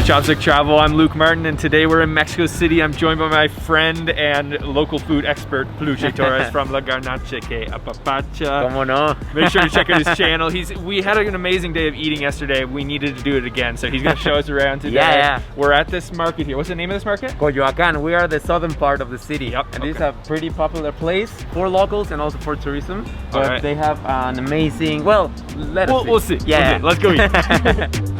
Chopstick Travel. I'm Luke Martin, and today we're in Mexico City. I'm joined by my friend and local food expert, Peluche Torres from La Garnacha que Apapacha. Como no? Make sure to check out his channel. We had an amazing day of eating yesterday. We needed to do it again, so he's going to show us around today. Yeah. We're at this market here. What's the name of this market? Coyoacán. We are the southern part of the city. Yep. And this is a pretty popular place for locals and also for tourism. But right. they have an amazing, well, We'll see. Yeah. We'll see. Let's go eat.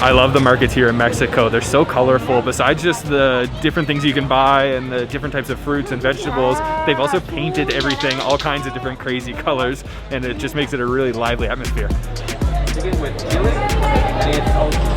I love the markets here in Mexico. They're so colorful. Besides just the different things you can buy and the different types of fruits and vegetables, they've also painted everything all kinds of different crazy colors, and it just makes it a really lively atmosphere. Chicken with chili, and it's also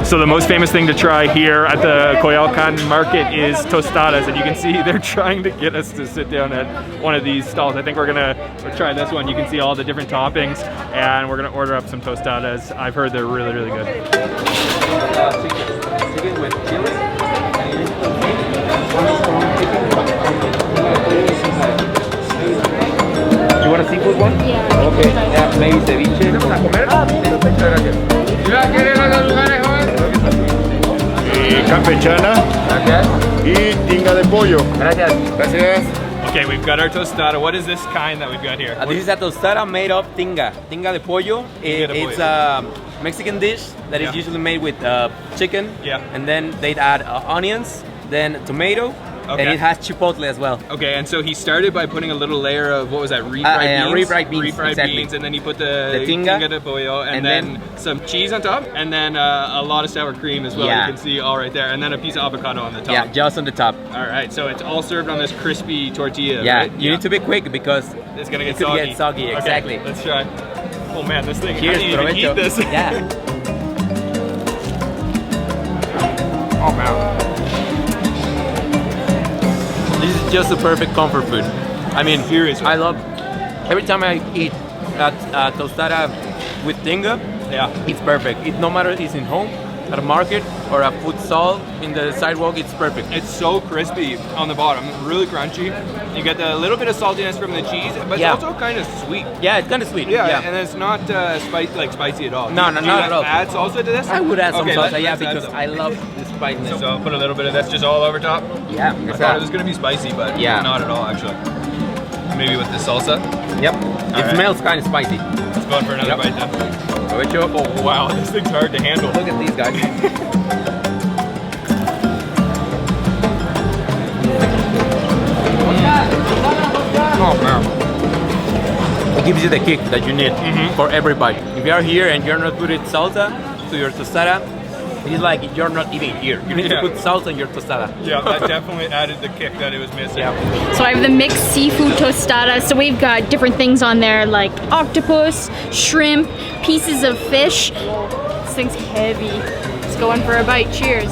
So the most famous thing to try here at the Coyoacán market is tostadas, and you can see they're trying to get us to sit down at one of these stalls. I think we're gonna try this one. You can see all the different toppings, and we're gonna order up some tostadas. I've heard they're really, really good. chicken with chili, You want a seafood one? Yeah. Okay, yeah, maybe ceviche. ¿Vamos a comer? Muchas gracias. Campechana y Tinga de Pollo. Gracias. Gracias. Okay, we've got our tostada. What is this kind that we've got here? This is a tostada made of tinga de pollo. Tinga de It's a Mexican dish that is usually made with chicken. Yeah. And then they'd add onions, then tomato, Okay. and it has chipotle as well. Okay, and so he started by putting a little layer of, what was that, refried beans? Refried beans, Refried exactly. beans, and then he put the tinga de pollo, and and then some cheese on top, and then a lot of sour cream as well, Yeah. you can see all right there, and then a piece of avocado on the top. Yeah, just on the top. All right, so it's all served on this crispy tortilla, Yeah, right? you need to be quick because It's gonna get it could soggy. get soggy, Okay, exactly. let's try. Oh man, this thing, Cheers, I didn't even provecho. eat this. Yeah. Oh man. This is just the perfect comfort food. I mean, Seriously. I love, every time I eat a tostada with tinga, Yeah. it's perfect. No matter it's in home, at a market, or a food stall in the sidewalk, it's perfect. It's so crispy on the bottom, really crunchy. You get a little bit of saltiness from the cheese, but Yeah. it's also kind of sweet. Yeah, it's kind of sweet. Yeah, and it's not spicy at all. No, Do you not at all. Add salsa to this? I would add some Okay, salsa, let's yeah, add because some. I love the spiciness. So I'll put a little bit of this just all over top. Yeah, I thought it was gonna be spicy, but Yeah. not at all actually. Maybe with the salsa. Yep. All It right. smells kind of spicy. Let's go in for another Yep. bite then. Provecho. Oh wow, this thing's hard to handle. Look at these guys. Oh man. It gives you the kick that you need for every bite. If you are here and you're not putting salsa to your tostada, it's like you're not even here. You need Yeah. to put salsa in your tostada. Yeah, that definitely added the kick that it was missing. Yeah. So I have the mixed seafood tostada. So we've got different things on there like octopus, shrimp, pieces of fish. This thing's heavy. Let's go in for a bite. Cheers.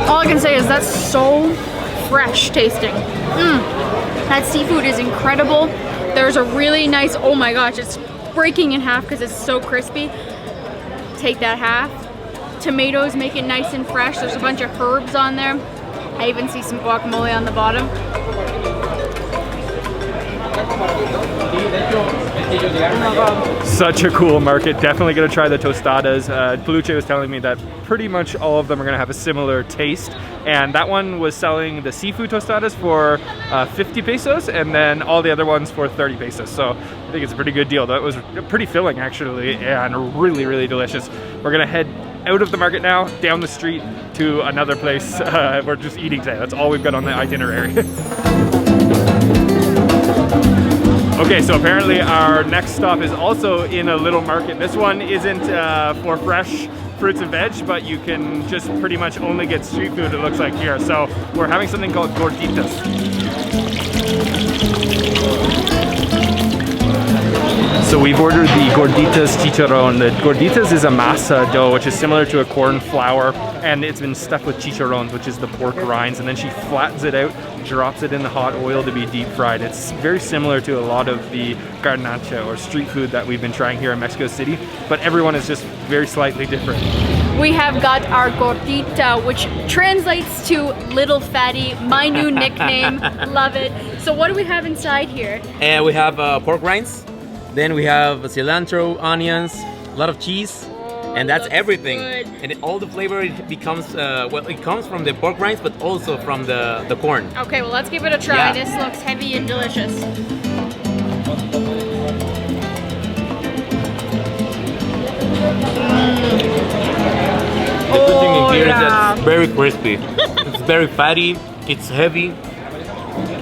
All I can say is that's so fresh tasting. That seafood is incredible. There's a really nice, oh my gosh, it's breaking in half because it's so crispy. Take that half. Tomatoes make it nice and fresh. There's a bunch of herbs on there. I even see some guacamole on the bottom. Such a cool market. Definitely gonna try the tostadas. Peluche was telling me that pretty much all of them are gonna have a similar taste. And that one was selling the seafood tostadas for 50 pesos, and then all the other ones for 30 pesos. So I think it's a pretty good deal. That was pretty filling actually, and really, really delicious. We're gonna head out of the market now, down the street to another place. We're just eating today. That's all we've got on the itinerary. Okay, so apparently our next stop is also in a little market. This one isn't for fresh fruits and veg, but you can just pretty much only get street food, it looks like here. So we're having something called Gorditas. So we've ordered the Gorditas chicharron. The Gorditas is a masa dough, which is similar to a corn flour, and it's been stuffed with chicharrones, which is the pork rinds, and then she flattens it out, drops it in the hot oil to be deep fried. It's very similar to a lot of the garnacha or street food that we've been trying here in Mexico City, but everyone is just very slightly different. We have got our gordita, which translates to little fatty, my new nickname. Love it. So what do we have inside here? And we have pork rinds. Then we have cilantro, onions, a lot of cheese, and that's everything. Good. And all the flavor it becomes, well, it comes from the pork rinds, but also from the corn. Okay, well let's give it a try. Yeah. This looks heavy and delicious. The good thing in here is yeah. that it's very crispy. It's very fatty, it's heavy.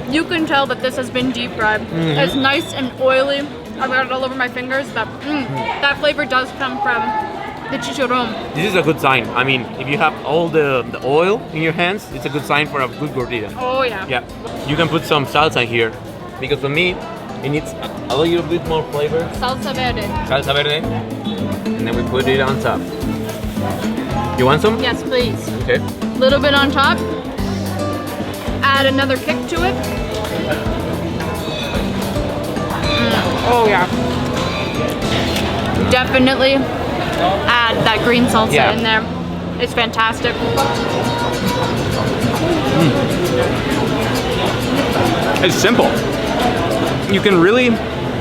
You can tell that this has been deep fried. It's nice and oily. I've got it all over my fingers, but that flavor does come from the chicharron. This is a good sign. I mean, if you have all the oil in your hands, it's a good sign for a good gordita. Oh yeah. Yeah. You can put some salsa here, because for me, it needs a little bit more flavor. Salsa verde. Salsa verde. And then we put it on top. You want some? Yes, please. Okay. Little bit on top. Add another kick to it. Oh yeah. Definitely add that green salsa in there. It's fantastic. It's simple. You can really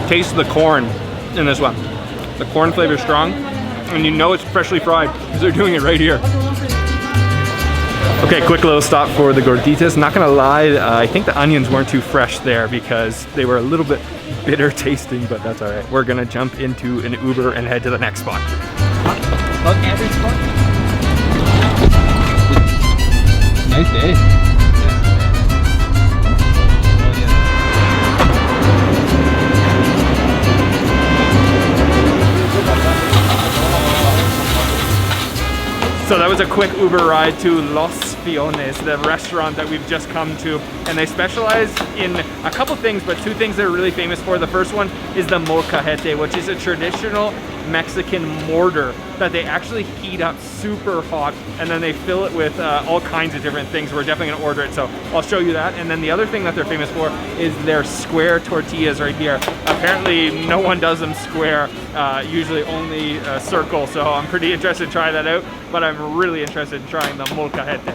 taste the corn in this one. The corn flavor is strong, and you know it's freshly fried because they're doing it right here. Okay, quick little stop for the gorditas. Not gonna lie, I think the onions weren't too fresh there because they were a little bit bitter tasting, but that's all right. We're gonna jump into an Uber and head to the next spot. Nice day. So that was a quick Uber ride to Los Fiones, the restaurant that we've just come to. And they specialize in a couple things, but two things they're really famous for. The first one is the Molcajete, which is a traditional Mexican mortar that they actually heat up super hot, and then they fill it with all kinds of different things. We're definitely gonna order it, so I'll show you that. And then the other thing that they're famous for is their square tortillas right here. Apparently no one does them square, usually only circle, so I'm pretty interested to try that out, but I'm really interested in trying the Molcajete.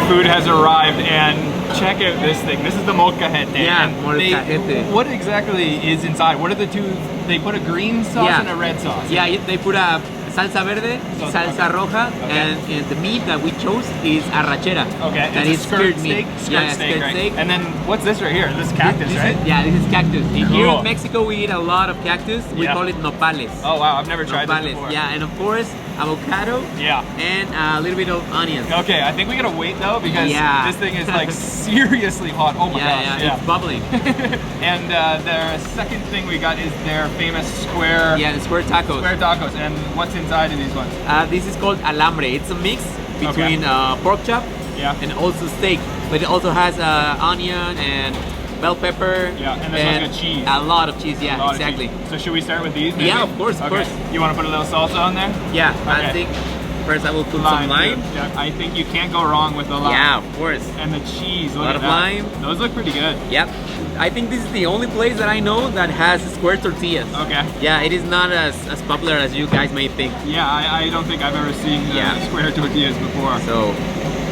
Food has arrived, and check out this thing. This is the molcajete. Yeah, molcajete. What exactly is inside? What are the two? They put a green sauce and a red sauce. Yeah, they put a salsa verde, salsa roja, and the meat that we chose is arrachera. Okay, that is skirt meat. Skirt steak, right? And then what's this right here? This is cactus, right? This is cactus. Cool. Here in Mexico, we eat a lot of cactus. We call it nopales. Oh wow, I've never tried nopales. this before. Yeah, and of course avocado. Yeah. And a little bit of onions. Okay, I think we gotta wait though because this thing is like seriously hot. Oh my gosh. Yeah, it's bubbling. And their second thing we got is their famous square. Yeah, the square tacos. Square tacos. And what's inside of these ones? This is called alambre. It's a mix between pork chop and also steak, but it also has onion and bell pepper. Yeah, and this one's got cheese. A lot of cheese, yeah, exactly. So should we start with these? Maybe? Yeah, of course, of course. You want to put a little salsa on there? Yeah, I think First, I will put some lime. Yeah, I think you can't go wrong with the lime. Yeah, of course. And the cheese. A lot of lime. Those look pretty good. Yep. I think this is the only place that I know that has square tortillas. Okay. Yeah, it is not as popular as you guys may think. Yeah, I don't think I've ever seen square tortillas before. So,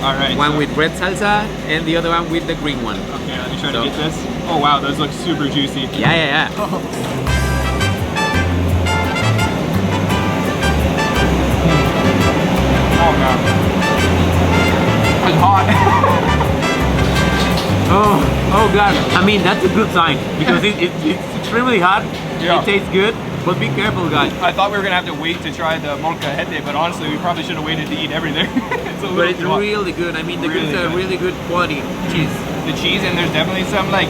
all right. One with red salsa and the other one with the green one. Okay, let me try to get this. Oh wow, those look super juicy. Yeah. Oh god. It's hot. Oh god. I mean, that's a good sign because it's extremely hot. Yeah. It tastes good, but be careful, guys. I thought we were gonna have to wait to try the molcajete, but honestly, we probably should have waited to eat everything. But it's really good. I mean, the Really goods are good. really good quality cheese. The cheese, and there's definitely some like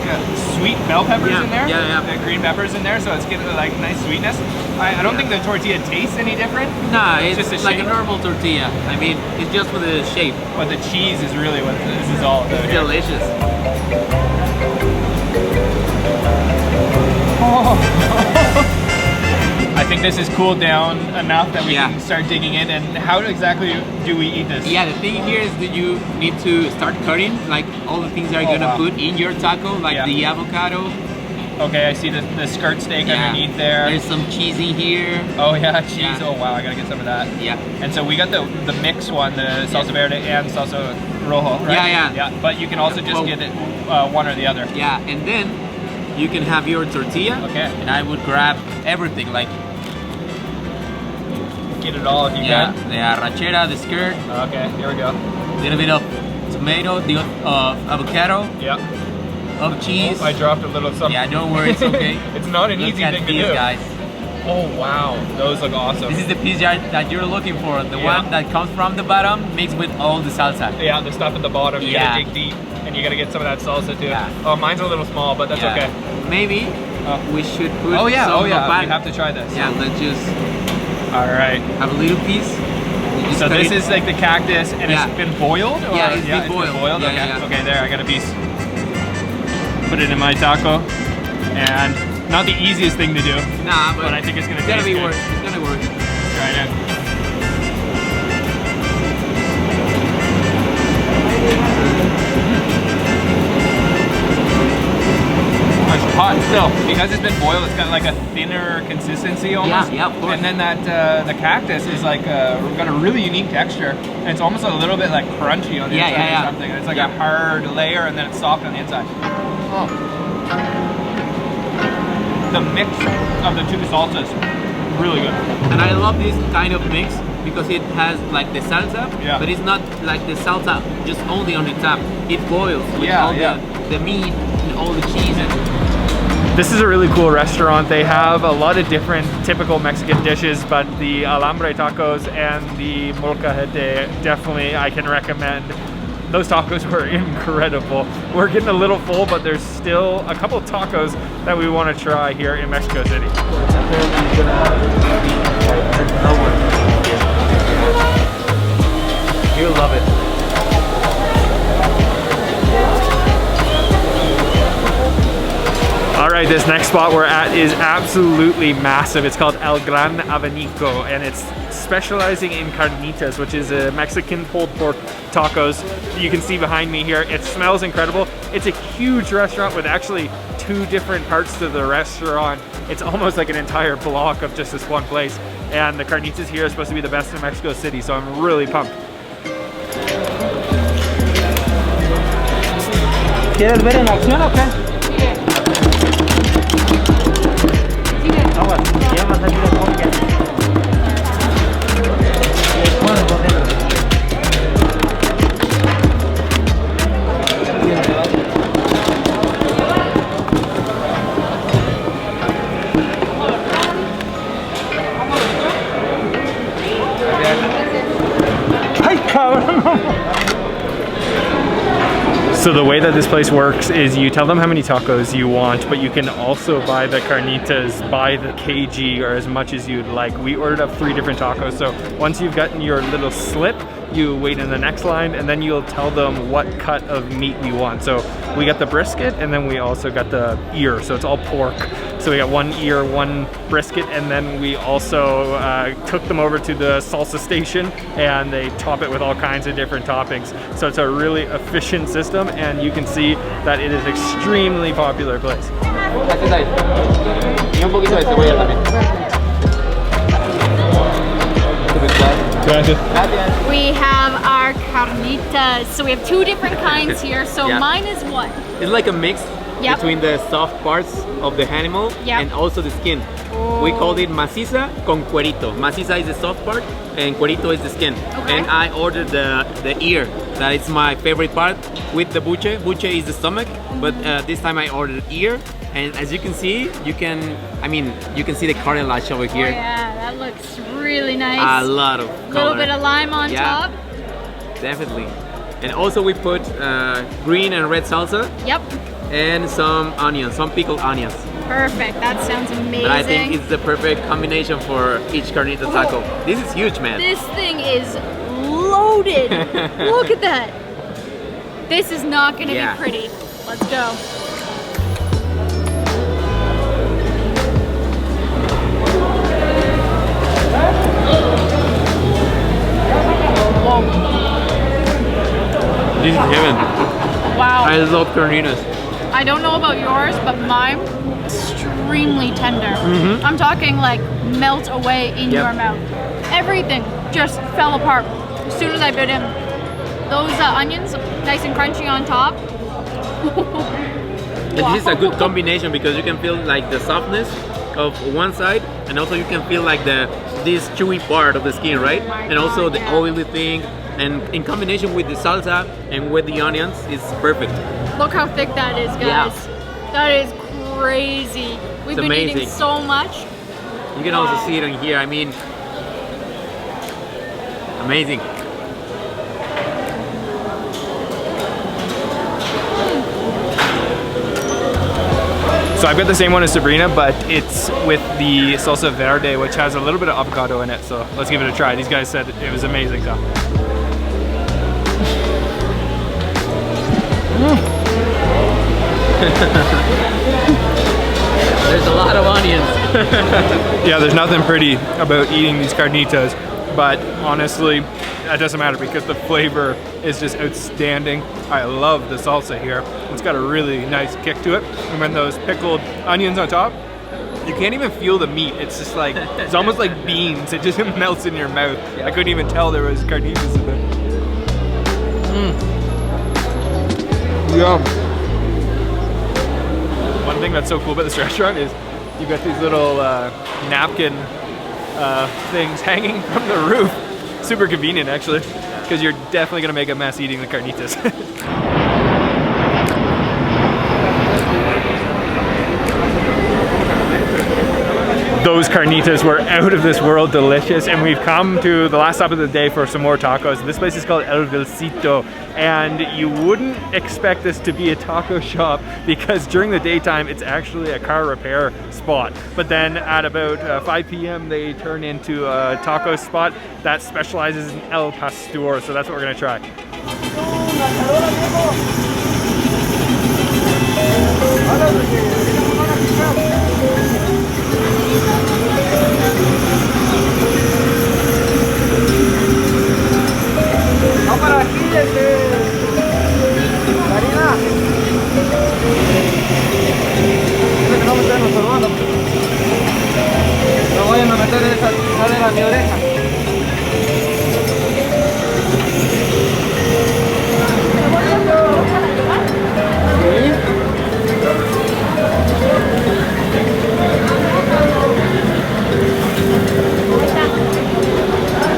sweet bell peppers in there. Yeah. The green peppers in there, so it's getting like nice sweetness. I don't think the tortilla tastes any different. Nah, it's just a like shape. a normal tortilla. I mean, it's just with the shape. But the cheese is really what this is all about. It's here. delicious. I think this is cooled down enough that we Yeah. can start digging in. And how exactly do we eat this? Yeah, the thing here is that you need to start cutting like all the things that are gonna wow. put in your taco, like Yeah. the avocado. Okay, I see the skirt steak underneath there. There's some cheesy here. Oh yeah, cheese. Yeah. Oh wow, I gotta get some of that. Yeah. And so we got the mix one, the salsa verde and salsa rojo, right? Yeah. But you can also just Well- get it one or the other. Yeah, and then you can have your tortilla. Okay. And I would grab everything, like Get it all if you the can. arrachera, the skirt, Okay, here we go. a little bit of tomato, the avocado, Yeah. of cheese. I dropped a little something. Yeah, don't worry, it's okay. It's not an Look easy at thing to these do. guys. Oh wow, those look awesome. This is the piece that you're looking for. The Yeah. one that comes from the bottom mixed with all the salsa. Yeah, the stuff at the bottom. You Yeah. gotta dig deep, and you gotta get some of that salsa too. Yeah. Oh, mine's a little small, but that's Yeah. okay. Maybe we should put some We papaya. have to try this. Yeah, let's just All right. have a little piece. We just So cut this it. is like the cactus, and Yeah. it's been boiled? Or? Yeah, it's been boiled. Yeah, okay. yeah. Okay, there, I got a piece. Put it in my taco. And not the easiest thing to do. Nah, but I think it's gonna taste be good. worth. It's gonna work. Try it out. It's hot still. Because it's been boiled, it's got like a thinner consistency almost. Yeah, of course. And then that the cactus is like got a really unique texture. And it's almost a little bit like crunchy on the inside or something. It's like a hard layer and then it's soft on the inside. Oh. The mix of the two salsas, really good. And I love this kind of mix because it has like the salsa, Yeah. but it's not like the salsa just only on the top. It boils with Yeah, all yeah. the meat and all the cheese. This is a really cool restaurant. They have a lot of different typical Mexican dishes, but the Alambre tacos and the Molcajete definitely I can recommend. Those tacos were incredible. We're getting a little full, but there's still a couple of tacos that we want to try here in Mexico City. You'll love it. All right, this next spot we're at is absolutely massive. It's called El Gran Avenico, and it's specializing in carnitas, which is a Mexican pulled pork tacos. You can see behind me here. It smells incredible. It's a huge restaurant with actually two different parts to the restaurant. It's almost like an entire block of just this one place. And the carnitas here are supposed to be the best in Mexico City, so I'm really pumped. ¿Quieres ver en acción o qué? So the way that this place works is you tell them how many tacos you want, but you can also buy the carnitas by the kg or as much as you'd like. We ordered up 3 different tacos, so once you've gotten your little slip, you wait in the next line, and then you'll tell them what cut of meat you want. So we got the brisket, and then we also got the ear, so it's all pork. So we got one ear, one brisket, and then we also took them over to the salsa station, and they top it with all kinds of different toppings. So it's a really efficient system, and you can see that it is extremely popular place. Y un poquito de cebolla también. Gracias. We have our carnitas. So we have two different kinds here. So Yeah. mine is what? It's like a mix Yep. between the soft parts of the animal Yep. and also the skin. We called it maciza con cuerito. Maciza is the soft part and cuerito is the skin. Okay. And I ordered the ear. That is my favorite part with the buche. Buche is the stomach, but this time I ordered ear. And as you can see, you can see the cartilage over here. Oh yeah, that looks really nice. A lot of A color. little bit of lime on Yeah. top. Definitely. And also we put green and red salsa Yep. and some onions, some pickled onions. Perfect. That sounds amazing. And I think it's the perfect combination for each carnita taco. This is huge, man. This thing is loaded. Look at that. This is not going to Yeah. be pretty. Let's go. This is heaven. Wow. I love carnitas. I don't know about yours, but mine extremely tender. I'm talking like melt away in Yep. your mouth. Everything just fell apart as soon as I bit in. Those onions, nice and crunchy on top. And this is a good combination because you can feel like the softness of one side, and also you can feel like this chewy part of the skin, right? And also the oily thing, and in combination with the salsa and with the onions, it's perfect. Look how thick that is, guys. Yeah. That is crazy. We've been eating amazing. so much. You can also see it in here. I mean, amazing. So I've got the same one as Sabrina, but it's with the salsa verde, which has a little bit of avocado in it. So let's give it a try. These guys said it was amazing. So. There's a lot of onions. Yeah, there's nothing pretty about eating these carnitas, but honestly, that doesn't matter because the flavor is just outstanding. I love the salsa here. It's got a really nice kick to it. And when those pickled onions on top, you can't even feel the meat. It's just like, it's almost like beans. It just melts in your mouth. I couldn't even tell there was carnitas in there. Yum. One thing that's so cool about this restaurant is you've got these little napkin things hanging from the roof. Super convenient, actually, because you're definitely gonna make a mess eating the carnitas. Those carnitas were out of this world delicious, and we've come to the last stop of the day for some more tacos. This place is called El Vilcito, and you wouldn't expect this to be a taco shop because during the daytime it's actually a car repair spot. But then at about 5 p.m. they turn into a taco spot that specializes in El Pastor, so that's what we're gonna try.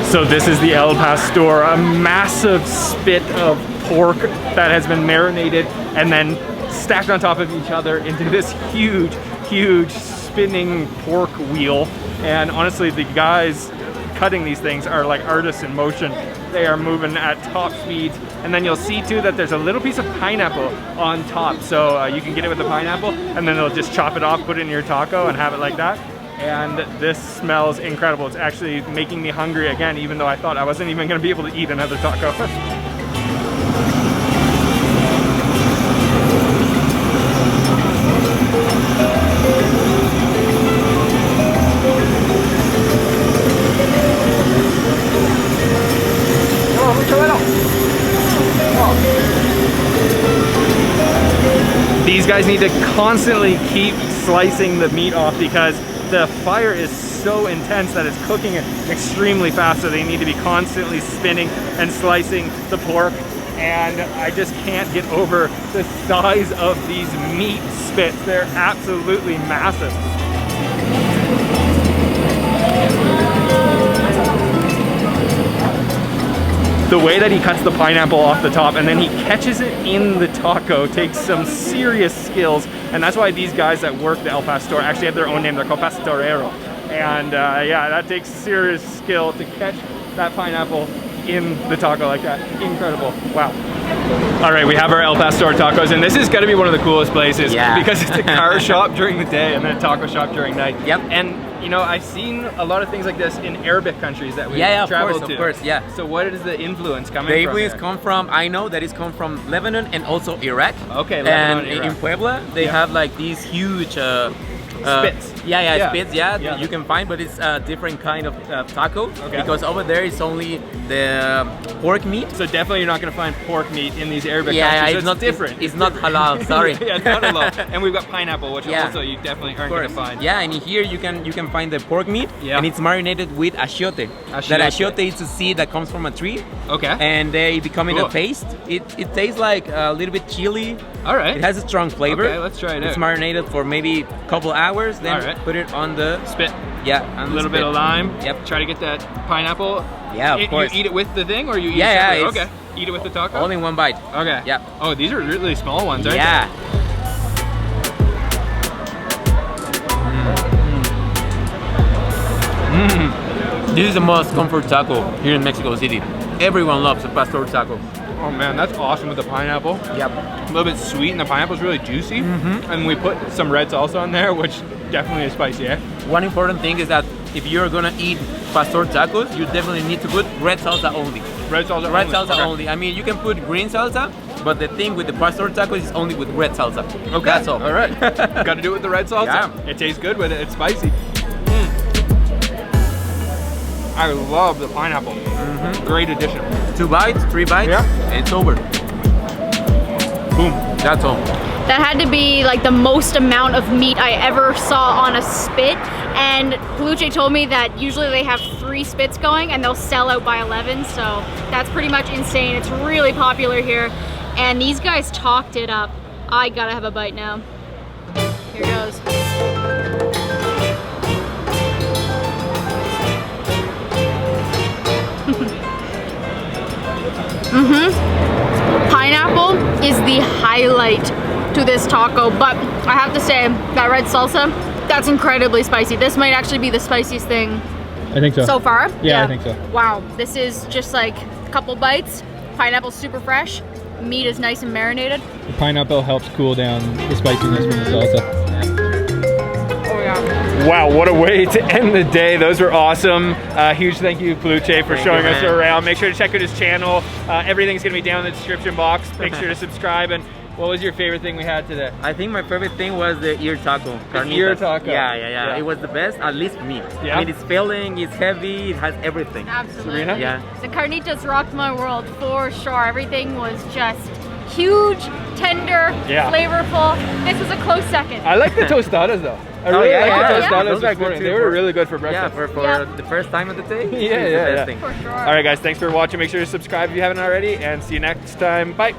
So this is the El Pastor, a massive spit of pork that has been marinated and then stacked on top of each other into this huge, huge spinning pork wheel. And honestly, the guys cutting these things are like artists in motion. They are moving at top speed. And then you'll see too that there's a little piece of pineapple on top. So you can get it with the pineapple and then they'll just chop it off, put it in your taco and have it like that. and this smells incredible. It's actually making me hungry again, even though I thought I wasn't even going to be able to eat another taco. These guys need to constantly keep slicing the meat off because the fire is so intense that it's cooking it extremely fast, so they need to be constantly spinning and slicing the pork. And I just can't get over the size of these meat spits. They're absolutely massive. The way that he cuts the pineapple off the top and then he catches it in the taco takes some serious skills, and that's why these guys that work the El Pastor actually have their own name. They're called Pastorero, and yeah, that takes serious skill to catch that pineapple in the taco like that. Incredible. Wow. All right, we have our El Pastor tacos, and this is going to be one of the coolest places because it's a car shop during the day and then a taco shop during night. Yep. And you know, I've seen a lot of things like this in Arabic countries that we've traveled to. Of course, yeah. So what is the influence coming from? The influence come from, I know that it's come from Lebanon and also Iraq. Okay, Lebanon and Iraq. In Puebla, they have like these huge spits. Spits, you can find, but it's a different kind of taco because over there it's only the pork meat. So definitely you're not going to find pork meat in these Arabic countries. Yeah, it's so not different. It's not halal. Sorry. Yeah, it's not halal. And we've got pineapple, which also you definitely aren't going to find. Yeah, and here you can find the pork meat, and it's marinated with achiote. That achiote is a seed that comes from a tree. Okay. And they become in a paste. It tastes like a little bit chili. All right. It has a strong flavor. Okay, let's try it out. It's marinated for maybe a couple hours, then put it on the spit. Yeah, a little bit of lime. Yep. Try to get that pineapple. Yeah, of course. You eat it with the thing, or you eat it separately? Okay. Eat it with the taco? Only one bite. Okay. Yeah. Oh, these are really small ones, aren't they? This is the most comfort taco here in Mexico City. Everyone loves a pastor taco. Oh man, that's awesome with the pineapple. Yep. A little bit sweet, and the pineapple's really juicy. And we put some red salsa on there, which definitely is spicy, eh? One important thing is that if you're gonna eat pastor tacos, you definitely need to put red salsa only. Red salsa only? Red salsa only. I mean, you can put green salsa, but the thing with the pastor tacos is only with red salsa. Okay. That's all. All right. Got to do it with the red salsa. Yeah. It tastes good with it. It's spicy. I love the pineapple. Great addition. 2 bites, 3 bites, it's over. Boom. That's all. That had to be like the most amount of meat I ever saw on a spit. And Peluche told me that usually they have 3 spits going and they'll sell out by 11. So that's pretty much insane. It's really popular here. And these guys talked it up. I gotta have a bite now. Here goes. Pineapple is the highlight to this taco, but I have to say that red salsa, that's incredibly spicy. This might actually be the spiciest thing I think so far. Yeah, I think so. Wow, this is just like a couple bites. Pineapple's super fresh. Meat is nice and marinated. The pineapple helps cool down the spiciness from the salsa. Oh yeah. Wow, what a way to end the day. Those were awesome. Huge thank you, Peluche, for showing us around. Make sure to check out his channel. Everything's going to be down in the description box. Make sure to subscribe. And what was your favorite thing we had today? I think my favorite thing was the ear taco. The ear taco. Yeah. It was the best, at least for me. Yeah. I mean, it's filling, it's heavy, it has everything. Absolutely. Serena? Yeah. The carnitas rocked my world for sure. Everything was just huge, tender, flavorful. This was a close second. I like the tostadas though. I really like the tostadas Those are this morning. good too. They were really good for breakfast. Yeah, for the first time of the day. Yeah. For sure. All right, guys, thanks for watching. Make sure to subscribe if you haven't already, and see you next time. Bye.